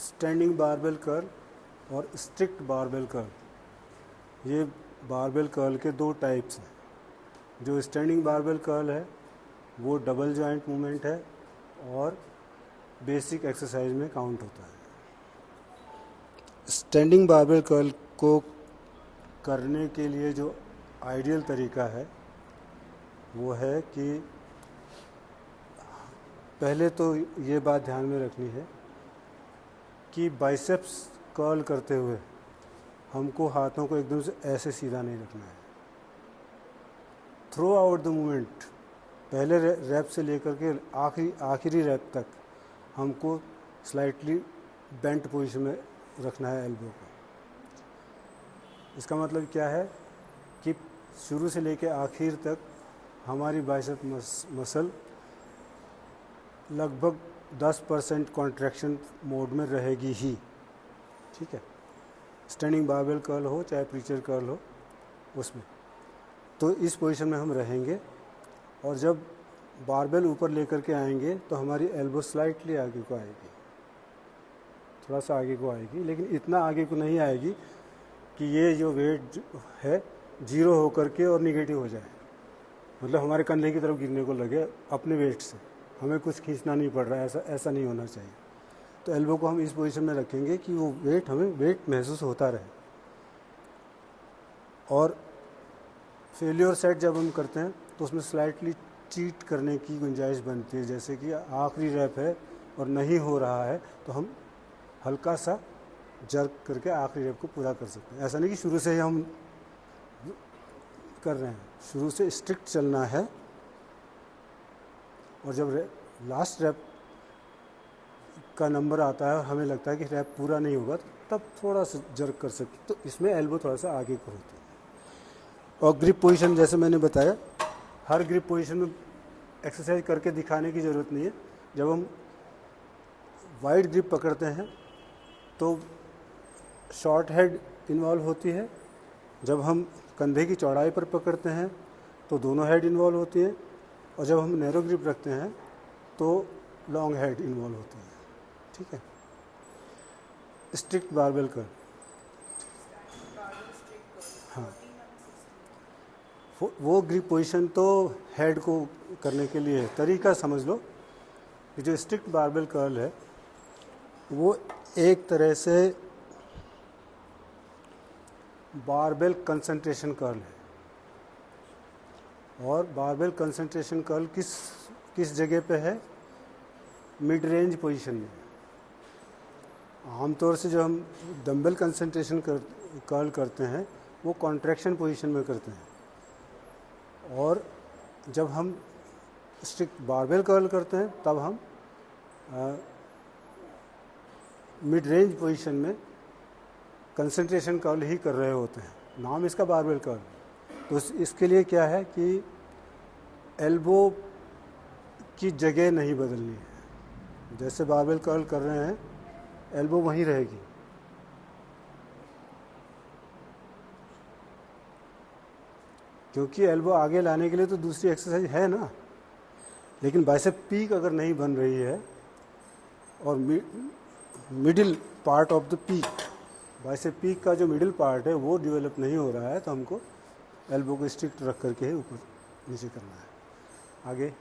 Standing barbell curl और strict barbell curl, ये barbell curl के दो टाइप्स हैं। जो स्टैंडिंग बारबेल कर्ल है वो डबल जॉइंट मूवमेंट है और बेसिक एक्सरसाइज में काउंट होता है। स्टैंडिंग बारबेल कर्ल को करने के लिए जो आइडियल तरीका है वो है कि पहले तो ये बात ध्यान में रखनी है कि बाइसेप्स कर्ल करते हुए हमको हाथों को एकदम से ऐसे सीधा नहीं रखना है। थ्रू आउट द मूवमेंट, पहले रैप से लेकर के आखिरी रैप तक हमको स्लाइटली बेंट पोजीशन में रखना है एल्बो को। इसका मतलब क्या है कि शुरू से लेकर आखिर तक हमारी बाइसेप मसल लगभग 10% कॉन्ट्रैक्शन मोड में रहेगी ही। ठीक है, स्टैंडिंग बारबेल कर्ल हो चाहे प्रीचर कर्ल हो उसमें, तो इस पोजीशन में हम रहेंगे और जब बारबेल ऊपर लेकर के आएंगे तो हमारी एल्बो स्लाइटली आगे को आएगी, थोड़ा सा आगे को आएगी, लेकिन इतना आगे को नहीं आएगी कि ये जो वेट है जीरो होकर के और निगेटिव हो जाए, मतलब हमारे कंधे की तरफ गिरने को लगे अपने वेट से, हमें कुछ खींचना नहीं पड़ रहा है, ऐसा नहीं होना चाहिए। तो एल्बो को हम इस पोजीशन में रखेंगे कि वो हमें वेट महसूस होता रहे। और फेलियर सेट जब हम करते हैं तो उसमें स्लाइटली चीट करने की गुंजाइश बनती है, जैसे कि आखिरी रैप है और नहीं हो रहा है तो हम हल्का सा जर्क करके आखिरी रैप को पूरा कर सकते हैं। ऐसा नहीं कि शुरू से ही हम कर रहे हैं, शुरू से स्ट्रिक्ट चलना है और जब लास्ट रैप का नंबर आता है हमें लगता है कि रैप पूरा नहीं होगा तब थोड़ा सा जर्क कर सकते, तो इसमें एल्बो थोड़ा सा आगे को होती है। और ग्रिप पोजीशन जैसे मैंने बताया, हर ग्रिप पोजीशन में एक्सरसाइज करके दिखाने की ज़रूरत नहीं है। जब हम वाइड ग्रिप पकड़ते हैं तो शॉर्ट हेड इन्वॉल्व होती है, जब हम कंधे की चौड़ाई पर पकड़ते हैं तो दोनों हेड इन्वॉल्व होती है, और जब हम नैरो ग्रिप रखते हैं तो लॉन्ग हेड इन्वॉल्व होती है। ठीक है, स्ट्रिक्ट बारबेल कर्ल, हाँ, वो ग्रिप पोजीशन तो हेड को करने के लिए है। तरीका समझ लो कि जो स्ट्रिक्ट बारबेल कर्ल है वो एक तरह से बारबेल कंसंट्रेशन कर्ल है। और बारबेल कंसंट्रेशन कर्ल किस जगह पे है? मिड रेंज पोजीशन में। आमतौर से जो हम डंबल कंसंट्रेशन कर्ल करते हैं वो कॉन्ट्रैक्शन पोजीशन में करते हैं, और जब हम स्ट्रिक्ट बारबेल कर्ल करते हैं तब हम मिड रेंज पोजीशन में कंसंट्रेशन कर्ल ही कर रहे होते हैं। नाम इसका बारबेल कर्ल। तो इसके लिए क्या है कि एल्बो की जगह नहीं बदलनी है। जैसे बारबेल कर्ल कर रहे हैं एल्बो वहीं रहेगी, क्योंकि एल्बो आगे लाने के लिए तो दूसरी एक्सरसाइज है ना। लेकिन बाइसेप पीक अगर नहीं बन रही है और middle part of the peak, bicep peak का जो मिडिल पार्ट है वो डेवलप नहीं हो रहा है, तो हमको एल्बो को स्ट्रिक्ट रख करके ही ऊपर नीचे करना है। आगे